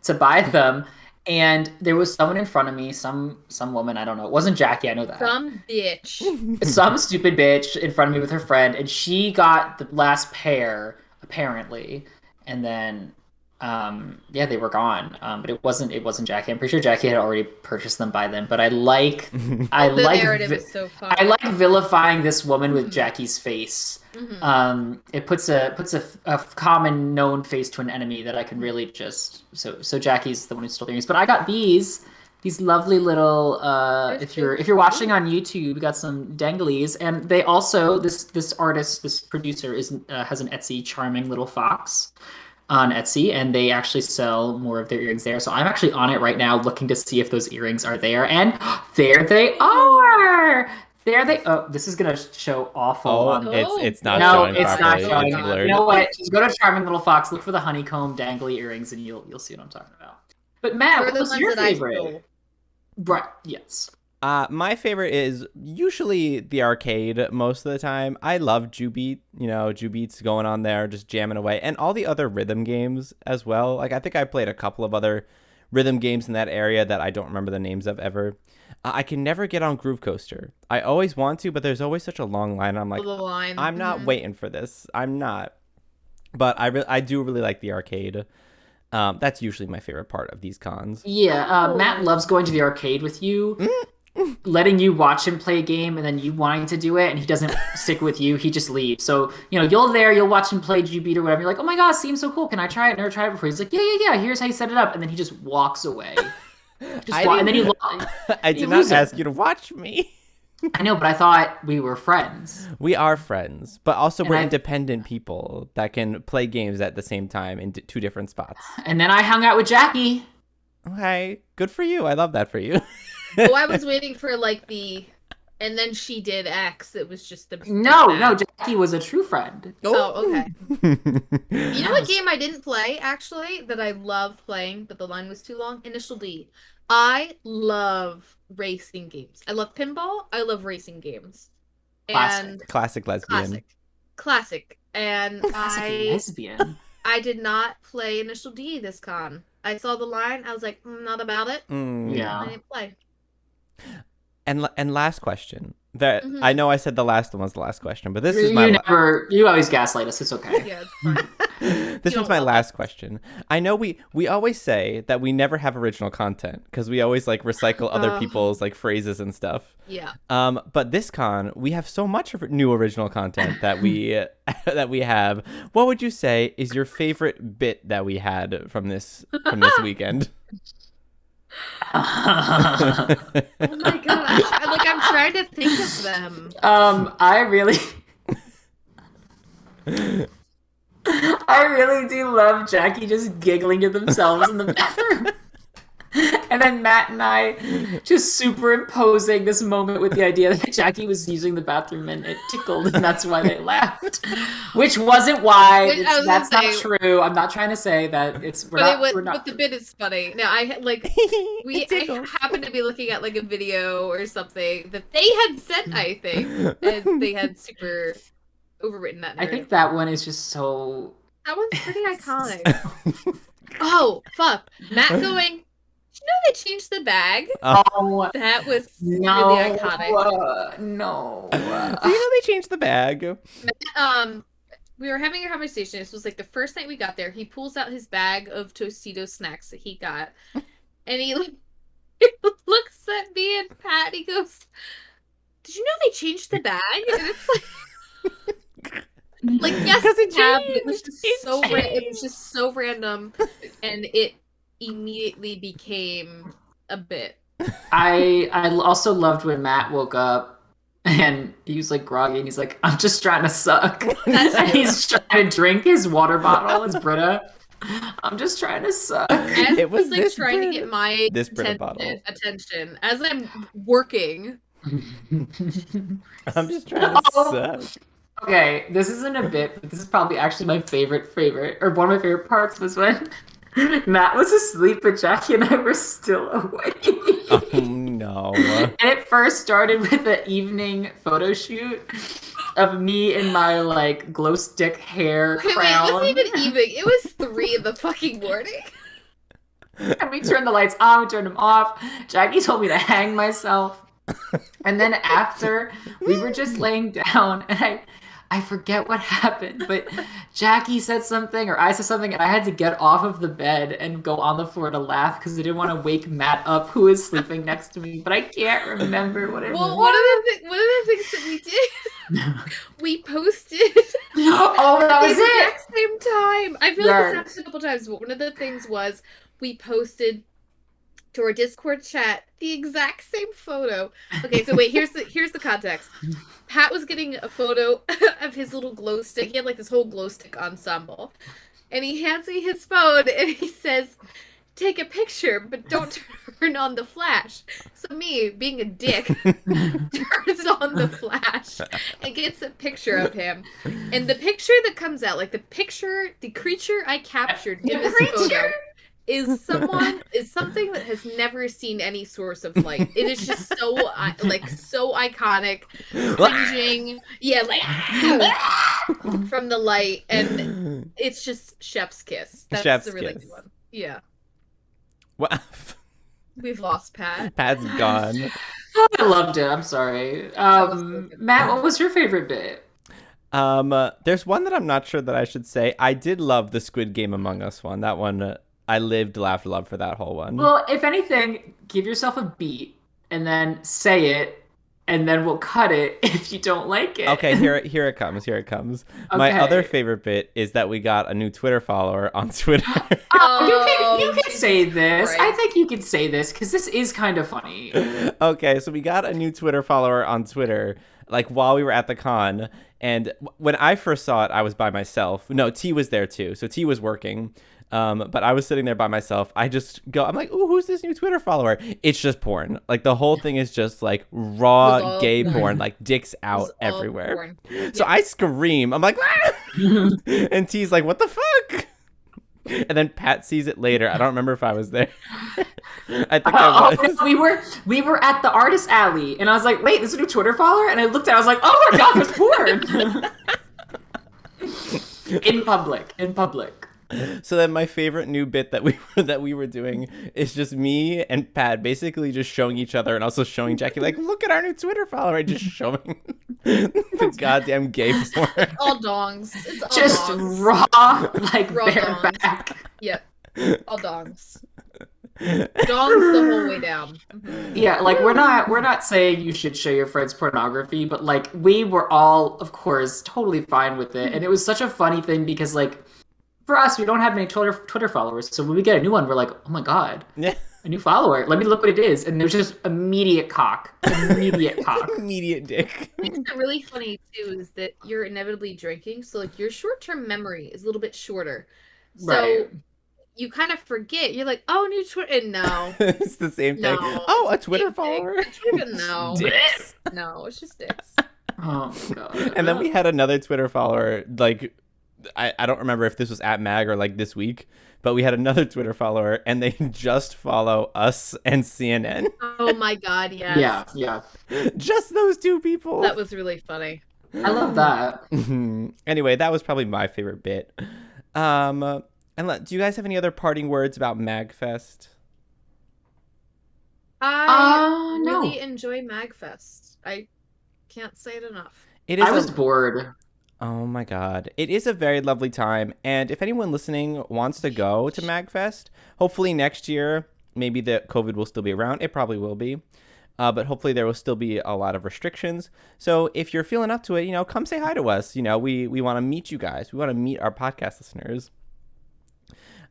to buy them. And there was someone in front of me, some woman, I don't know. It wasn't Jackie, I know that. Some bitch. Some stupid bitch in front of me with her friend, and she got the last pair, apparently. And then, they were gone. But it wasn't Jackie. I'm pretty sure Jackie had already purchased them by then. But I like narrative is so fun. I like vilifying this woman with Jackie's face. Mm-hmm. It puts a common known face to an enemy that I can really just so Jackie's the one who stole the earrings. But I got these these lovely little if you're watching on YouTube, we got some danglies, and they also this artist, this producer has an Etsy charming little fox on Etsy, and they actually sell more of their earrings there. So I'm actually on it right now looking to see if those earrings are there, and there they are. There they. Oh, this is gonna show awful. It's not no, showing it's properly. not showing. It's blurred. You know what? Just go to Charming Little Fox, look for the honeycomb dangly earrings, and you'll see what I'm talking about. But Matt, what was your favorite? Right. Yes. My favorite is usually the arcade most of the time. I love Jubeat, Jubeat's going on there, just jamming away. And all the other rhythm games as well. Like, I think I played a couple of other rhythm games in that area that I don't remember the names of ever. I can never get on Groove Coaster. I always want to, but there's always such a long line. I'm like, I'm not waiting for this. I'm not. But I do really like the arcade. That's usually my favorite part of these cons. Yeah, Matt loves going to the arcade with you, letting you watch him play a game, and then you wanting to do it, and he doesn't stick with you. He just leaves. So, you'll watch him play G-Beat or whatever. You're like, oh my god, seems so cool. Can I try it? Never tried it before. He's like, yeah. Here's how you set it up. And then he just walks away. And then I did not ask you to watch me. I know, but I thought we were friends. We are friends, but also we're independent people that can play games at the same time in two different spots. And then I hung out with Jackie. Okay, good for you. I love that for you. Well, I was waiting for and then she did X. It was just the no. Jackie was a true friend. Oh, okay. You know what game I didn't play actually that I loved playing, but the line was too long? Initial D. I love racing games. I love pinball. I love racing games. Classic lesbian. Classic. And lesbian. I did not play Initial D this con. I saw the line. I was like, not about it. Yeah. I didn't play. And last question. I know I said the last one was the last question, but this is my you always gaslight us. It's okay. Yeah, it's fine. This was my last question. I know we always say that we never have original content because we always recycle other people's phrases and stuff. Yeah. But this con, we have so much new original content that we have. What would you say is your favorite bit that we had from this weekend? Oh my gosh. I'm trying to think of them. I really do love Jackie just giggling to themselves in the bathroom. And then Matt and I just superimposing this moment with the idea that Jackie was using the bathroom and it tickled, and that's why they laughed. Which wasn't why. That's not true. I'm not trying to say that it's. But the bit is funny. Now I happened to be looking at a video or something that they had sent. I think and they had super overwritten that narrative. I think that one is just so. That one's pretty iconic. Oh fuck, Matt going. You know they changed the bag? Oh, that was really iconic. No. Do you know they changed the bag? We were having a conversation. This was the first night we got there. He pulls out his bag of Tostitos snacks that he got, and he looks at me and Pat. And he goes, "Did you know they changed the bag?" And it's yes, it happened. It was just it was just so random, and it immediately became a bit. I also loved when Matt woke up and he was groggy and he's like, I'm just trying to suck. And he's trying to drink his water bottle, his Brita. I'm just trying to suck. As it was trying to get my attention as I'm working. I'm just trying to suck. Okay, this isn't a bit, but this is probably actually my favorite, or one of my favorite parts was when Matt was asleep, but Jackie and I were still awake. Oh, no. And it first started with an evening photo shoot of me in my, glow stick hair crown. It wasn't even evening. It was 3 in the fucking morning. And we turned the lights on, we turned them off. Jackie told me to hang myself. And then after, we were just laying down, and I forget what happened, but Jackie said something or I said something, and I had to get off of the bed and go on the floor to laugh because I didn't want to wake Matt up, who is sleeping next to me. But I can't remember what it was. Well, one of the things that we did, we posted. Oh, that was at the exact same time. I feel like this happened a couple times, but one of the things was we posted to our Discord chat the exact same photo. Okay, so wait, here's the context. Pat was getting a photo of his little glow stick. He had like this whole glow stick ensemble. And he hands me his phone and he says, take a picture, but don't turn on the flash. So me, being a dick, turns on the flash and gets a picture of him. And the picture that comes out, like the creature I captured in this photo is something that has never seen any source of light. It is just so iconic, cringing, from the light, and it's just chef's kiss. That's a really good one. Yeah. What? We've lost Pat. Pat's gone. I loved it. I'm sorry. Matt, what was your favorite bit? There's one that I'm not sure that I should say. I did love the Squid Game Among Us one. That one, I lived, laughed, loved for that whole one. Well, if anything, give yourself a beat and then say it, and then we'll cut it if you don't like it. Okay, here it comes. Here it comes. Okay. My other favorite bit is that we got a new Twitter follower on Twitter. You can say this. Right. I think you can say this because this is kind of funny. Okay, so we got a new Twitter follower on Twitter, like while we were at the con. And when I first saw it, I was by myself. No, T was there too. So T was working. But I was sitting there by myself. I'm like, ooh, who's this new Twitter follower? It's just porn. Like the whole thing is just like raw gay porn, like dicks out everywhere. So I scream. I'm like, ah! And T's like, what the fuck? And then Pat sees it later. I don't remember if I was there. I think I was. No, we were at the artist alley, and I was like, wait, this is a new Twitter follower? And I looked at it, I was like, oh my god, there's porn. In public. So then my favorite new bit that we were doing is just me and Pat basically just showing each other and also showing Jackie, like, look at our new Twitter follower, just showing the goddamn gay porn. All dongs. It's all just dongs. raw, like raw bareback. Yep. All dongs. Dongs the whole way down. Mm-hmm. Yeah, like we're not saying you should show your friends pornography, but like we were all, of course, totally fine with it. And it was such a funny thing because like for us, we don't have many Twitter followers. So when we get a new one, we're like, oh my god. Yeah. A new follower. Let me look what it is. And there's just immediate cock. Immediate cock. Immediate dick. What makes it really funny, too, is that you're inevitably drinking. So, like, your short-term memory is a little bit shorter. So, right. You kind of forget. You're like, oh, new Twitter. And no. It's the same thing. No. Oh, a Twitter follower? No. Dicks. No, it's just dicks. Oh, God. And then we had another Twitter follower, like, I don't remember if this was at Mag or like this week, but we had another Twitter follower and they just follow us and CNN. Oh my god, yes. Yeah. Just those two people. That was really funny. I love that. Anyway, that was probably my favorite bit. And do you guys have any other parting words about MAGFest? I really enjoy MAGFest. I can't say it enough. I was bored. Oh my god. It is a very lovely time, and if anyone listening wants to go to MAGFest, hopefully next year, maybe the COVID will still be around. It probably will be. But hopefully there will still be a lot of restrictions. So if you're feeling up to it, come say hi to us. We want to meet you guys. We want to meet our podcast listeners.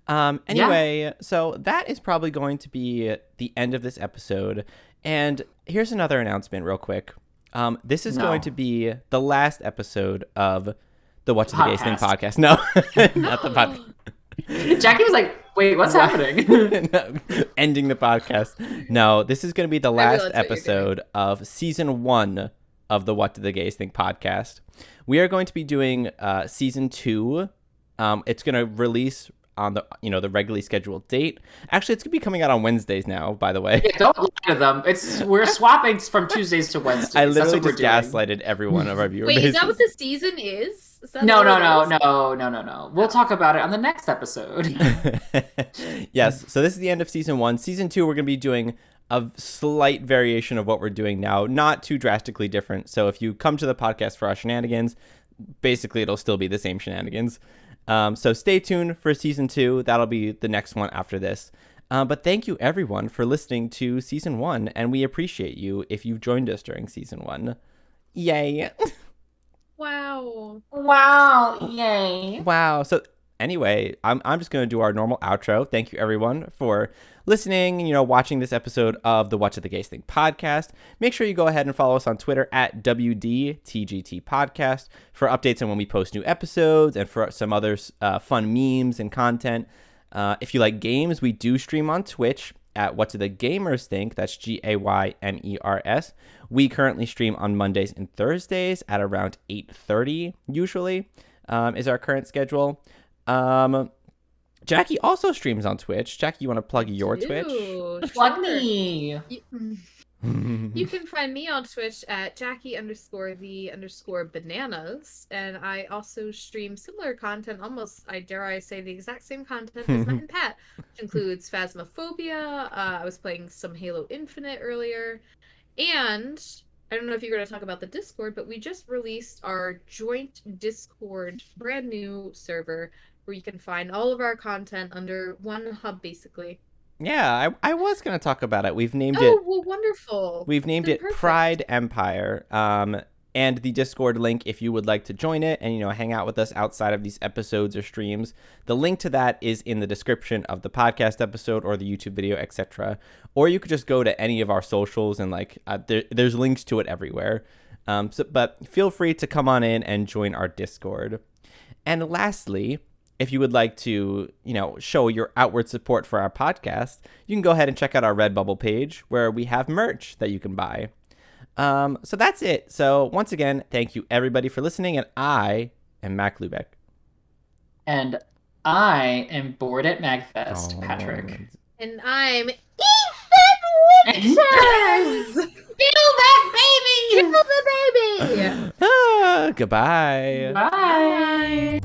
Anyway, So that is probably going to be the end of this episode. And here's another announcement real quick. This is going to be the last episode of the What's the Gays Thing podcast. No, not the podcast. Jackie was like, wait, what's happening? No, ending the podcast. No, this is going to be the last episode of season 1 of the What Did the Gays Think podcast. We are going to be doing season 2. It's going to release on the the regularly scheduled date. Actually, it's gonna be coming out on Wednesdays now, by the way. Yeah, don't lie to them. We're swapping from Tuesdays to Wednesdays. I literally just gaslighted every one of our viewers. Wait, is that what the season is? No. We'll talk about it on the next episode. Yes, so this is the end of season 1. Season 2, we're gonna be doing a slight variation of what we're doing now, not too drastically different. So if you come to the podcast for our shenanigans, basically it'll still be the same shenanigans. So stay tuned for season 2. That'll be the next one after this. But thank you everyone for listening to season 1, and we appreciate you if you've joined us during season 1. Yay! Wow! Yay! Wow! So Anyway, I'm just going to do our normal outro. Thank you, everyone, for listening, watching this episode of the What's at the Gays Thing podcast. Make sure you go ahead and follow us on Twitter at WDTGT Podcast for updates on when we post new episodes and for some other fun memes and content. If you like games, we do stream on Twitch at What Do the Gamers Think? That's GAYMERS. We currently stream on Mondays and Thursdays at around 8:30 usually is our current schedule. Jackie also streams on Twitch. Jackie, you want to plug your Twitch? Plug me. You can find me on Twitch at Jackie_the_bananas, and I also stream similar content, almost, I dare I say, the exact same content as Matt and Pat, which includes Phasmophobia. I was playing some Halo Infinite earlier, and I don't know if you're going to talk about the Discord, but we just released our joint Discord brand new server where you can find all of our content under one hub, basically. Yeah, I was going to talk about it. We've named it. Oh, well, wonderful. We've named it Perfect. Pride Empire. And the Discord link, if you would like to join it and, hang out with us outside of these episodes or streams, the link to that is in the description of the podcast episode or the YouTube video, etc. Or you could just go to any of our socials and there's links to it everywhere. But feel free to come on in and join our Discord. And lastly, if you would like to, show your outward support for our podcast, you can go ahead and check out our Redbubble page where we have merch that you can buy. So that's it. So once again, thank you everybody for listening. And I am Mac Lubeck. And I am bored at MAGFest, Patrick. And I'm Ethan Winters! Kill that baby! Kill the baby! Goodbye. Bye.